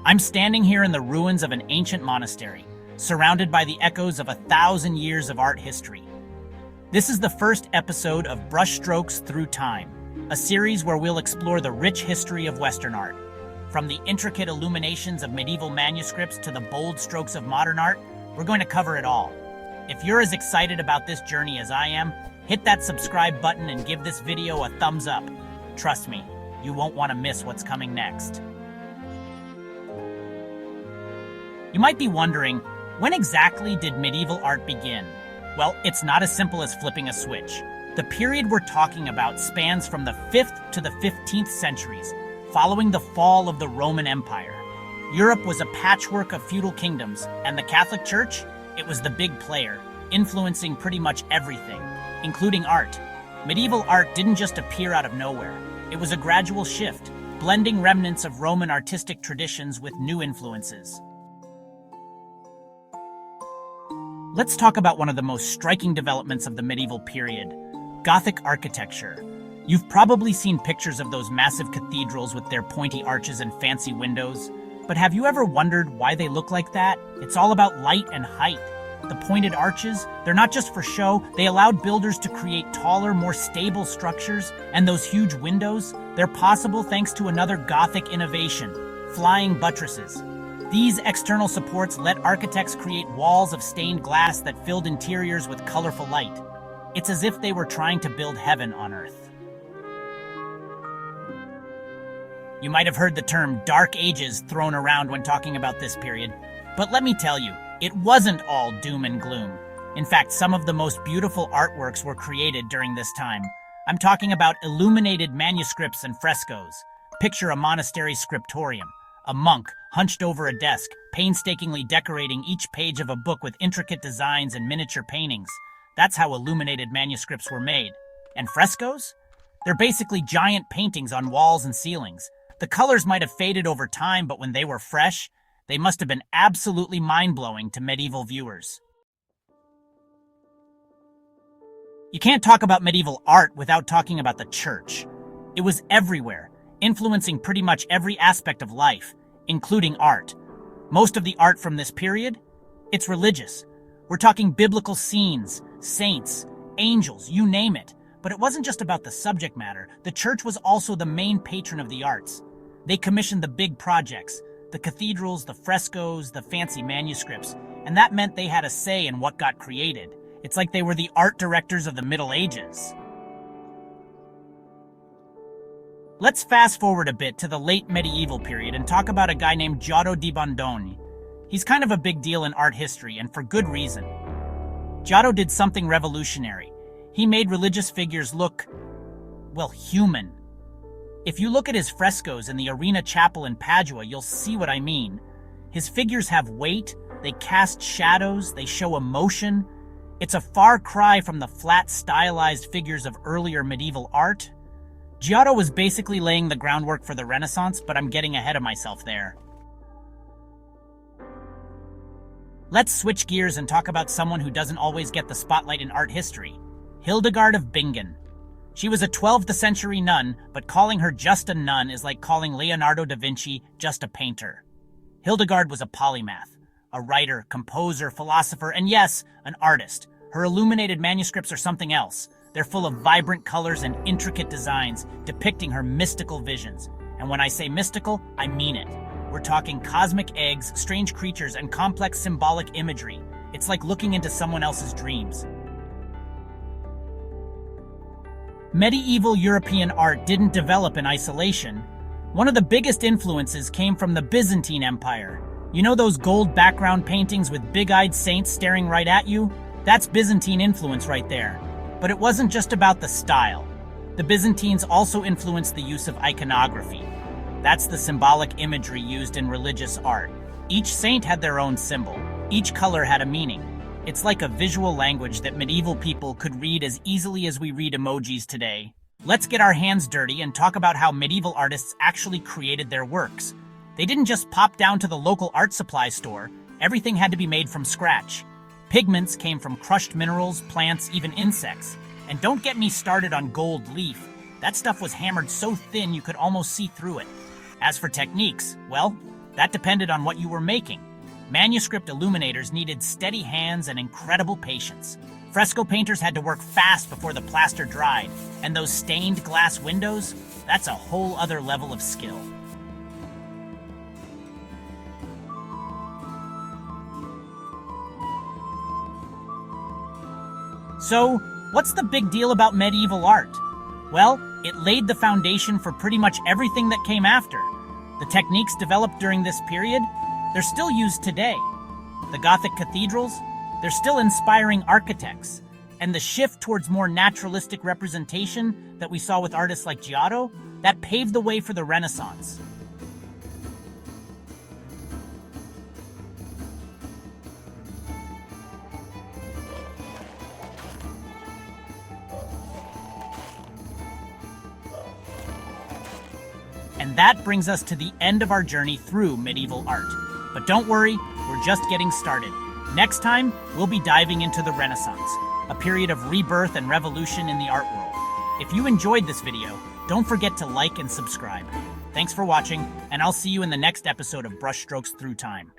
I'm standing here in the ruins of an ancient monastery, surrounded by the echoes of 1,000 years of art history. This is the first episode of Brushstrokes Through Time, a series where we'll explore the rich history of Western art. From the intricate illuminations of medieval manuscripts to the bold strokes of modern art, we're going to cover it all. If you're as excited about this journey as I am, hit that subscribe button and give this video a thumbs up. Trust me, you won't want to miss what's coming next. You might be wondering, when exactly did medieval art begin? Well, it's not as simple as flipping a switch. The period we're talking about spans from the 5th to the 15th centuries, following the fall of the Roman Empire. Europe was a patchwork of feudal kingdoms, and the Catholic Church, it was the big player, influencing pretty much everything, including art. Medieval art didn't just appear out of nowhere. It was a gradual shift, blending remnants of Roman artistic traditions with new influences. Let's talk about one of the most striking developments of the medieval period, Gothic architecture. You've probably seen pictures of those massive cathedrals with their pointy arches and fancy windows. But have you ever wondered why they look like that? It's all about light and height. The pointed arches, they're not just for show, they allowed builders to create taller, more stable structures, and those huge windows, they're possible thanks to another Gothic innovation, flying buttresses. These external supports let architects create walls of stained glass that filled interiors with colorful light. It's as if they were trying to build heaven on earth. You might have heard the term Dark Ages thrown around when talking about this period, but let me tell you, it wasn't all doom and gloom. In fact, some of the most beautiful artworks were created during this time. I'm talking about illuminated manuscripts and frescoes. Picture a monastery scriptorium, a monk hunched over a desk, painstakingly decorating each page of a book with intricate designs and miniature paintings. That's how illuminated manuscripts were made. And frescoes? They're basically giant paintings on walls and ceilings. The colors might have faded over time, but when they were fresh, they must have been absolutely mind-blowing to medieval viewers. You can't talk about medieval art without talking about the church. It was everywhere, influencing pretty much every aspect of life, including art. Most of the art from this period, it's religious. We're talking biblical scenes, saints, angels, you name it. But it wasn't just about the subject matter. The church was also the main patron of the arts. They commissioned the big projects, the cathedrals, the frescoes, the fancy manuscripts, and that meant they had a say in what got created. It's like they were the art directors of the Middle Ages. Let's fast forward a bit to the late medieval period and talk about a guy named Giotto di Bondone. He's kind of a big deal in art history, and for good reason. Giotto did something revolutionary. He made religious figures look, well, human. If you look at his frescoes in the Arena Chapel in Padua, you'll see what I mean. His figures have weight, they cast shadows, they show emotion. It's a far cry from the flat, stylized figures of earlier medieval art. Giotto was basically laying the groundwork for the Renaissance, but I'm getting ahead of myself there. Let's switch gears and talk about someone who doesn't always get the spotlight in art history. Hildegard of Bingen. She was a 12th century nun, but calling her just a nun is like calling Leonardo da Vinci just a painter. Hildegard was a polymath, a writer, composer, philosopher, and yes, an artist. Her illuminated manuscripts are something else. They're full of vibrant colors and intricate designs, depicting her mystical visions. And when I say mystical, I mean it. We're talking cosmic eggs, strange creatures, and complex symbolic imagery. It's like looking into someone else's dreams. Medieval European art didn't develop in isolation. One of the biggest influences came from the Byzantine Empire. You know those gold background paintings with big-eyed saints staring right at you? That's Byzantine influence right there. But it wasn't just about the style. The Byzantines also influenced the use of iconography. That's the symbolic imagery used in religious art. Each saint had their own symbol. Each color had a meaning. It's like a visual language that medieval people could read as easily as we read emojis today. Let's get our hands dirty and talk about how medieval artists actually created their works. They didn't just pop down to the local art supply store. Everything had to be made from scratch. Pigments came from crushed minerals, plants, even insects. And don't get me started on gold leaf. That stuff was hammered so thin you could almost see through it. As for techniques, well, That depended on what you were making. Manuscript illuminators needed steady hands and incredible patience. Fresco painters had to work fast before the plaster dried, and those stained glass windows, that's a whole other level of skill. So, what's the big deal about medieval art? Well, it laid the foundation for pretty much everything that came after. The techniques developed during this period, they're still used today. The Gothic cathedrals, they're still inspiring architects. And the shift towards more naturalistic representation that we saw with artists like Giotto, that paved the way for the Renaissance. And that brings us to the end of our journey through medieval art. But don't worry, we're just getting started. Next time, we'll be diving into the Renaissance, a period of rebirth and revolution in the art world. If you enjoyed this video, don't forget to like and subscribe. Thanks for watching, and I'll see you in the next episode of Brushstrokes Through Time.